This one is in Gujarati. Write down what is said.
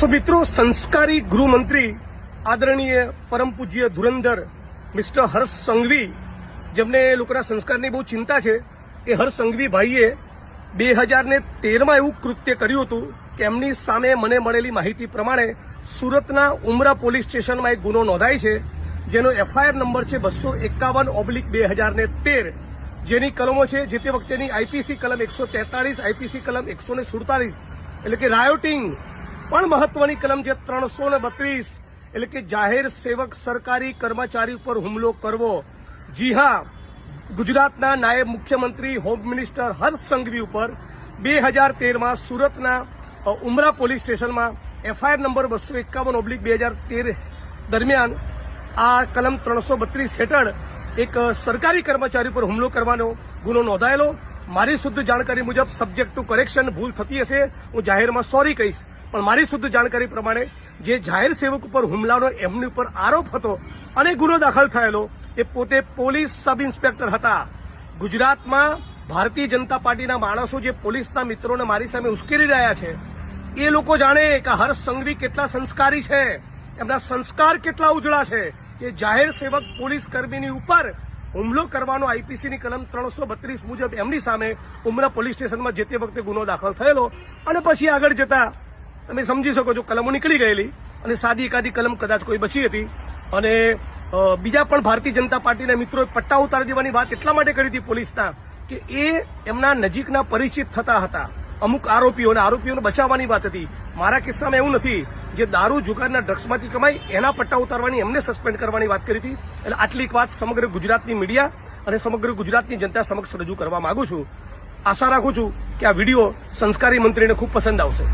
મિત્રો, સંસ્કારી ગૃહમંત્રી આદરણીય પરમ પૂજ્ય ધુરંધર મિસ્ટર હર્ષ સંઘવી, જેમને લોકોના સંસ્કારની બહુ ચિંતા છે, કે હર્ષ સંઘવી ભાઈએ 2013માં એવું કૃત્ય કર્યું હતું કે એમની સામે મને મળેલી માહિતી પ્રમાણે સુરતના ઉમરા પોલીસ સ્ટેશનમાં એક ગુનો નોંધાય છે, જેનો એફઆઈઆર નંબર છે 251/2013, જેની કલમો છે જે તે વખતેની આઈપીસી કલમ 143, આઈપીસી કલમ 147 એટલે કે રાયોટિંગ, પણ મહત્વની કલમ છે 332 એટલે કે જાહેર સેવક સરકારી કર્મચારી ઉપર હુમલો કરવો. જી હા, ગુજરાતના નાયબ મુખ્યમંત્રી હોમ મિનિસ્ટર હર્ષ સંઘવી ઉપર 2013માં સુરતના ઉમરા પોલીસ સ્ટેશનમાં એફઆઈઆર નંબર 251/2013 દરમિયાન આ કલમ 332 હેઠળ એક સરકારી કર્મચારી પર હુમલો કરવાનો ગુનો નોંધાયેલો. મારી શુદ્ધ જાણકારી મુજબ સબ્જેક્ટ ટુ કરેક્શન ભૂલ થતી હશે, હું જાહેરમાં સોરી કહીશ, પણ મારી શુદ્ધ જાણકારી પ્રમાણે જે જાહેર સેવક ઉપર હુમલાનો એમની ઉપર આરોપ હતો અને ગુનો દાખલ થયેલો એ પોતે પોલીસ સબ ઇન્સ્પેક્ટર હતા. ગુજરાતમાં ભારતીય જનતા પાર્ટીના માણસો જે પોલીસના મિત્રોને મારી સામે ઉશ્કેરી રહ્યા છે, એ લોકો જાણે કે હર્ષ સંઘવી કેટલા સંસ્કારી છે, એમના સંસ્કાર કેટલા ઉજળા છે કે જાહેર સેવક પોલીસ કર્મીની ઉપર હુમલો કરવાનો આઈપીસીની કલમ 332 મુજબ એમની સામે ઉમરા પોલીસ સ્ટેશનમાં જે તે વખતે ગુનો દાખલ થયેલો. અને પછી આગળ જતા તમે સમજી શકો છો, કલમો નીકળી ગયેલી અને સાદી એકાદી કલમ કદાચ કોઈ બચી હતી. અને બીજા પણ ભારતીય જનતા પાર્ટીના મિત્રોએ પટ્ટા ઉતારી દેવાની વાત એટલા માટે કરી હતી પોલીસના, કે એ એમના નજીકના પરિચિત થતા હતા અમુક આરોપીઓને બચાવવાની વાત હતી. મારા કિસ્સામાં એવું નથી. જે દારૂ જુગારના ડ્રગ્સમાંથી કમાઈ એના પટ્ટા ઉતારવાની, એમને સસ્પેન્ડ કરવાની વાત કરી હતી. એટલે આટલી એક વાત સમગ્ર ગુજરાતની મીડિયા અને સમગ્ર ગુજરાતની જનતા સમક્ષ રજૂ કરવા માંગુ છું. આશા રાખું છું કે આ વિડીયો સંસ્કારી મંત્રીને ખૂબ પસંદ આવશે.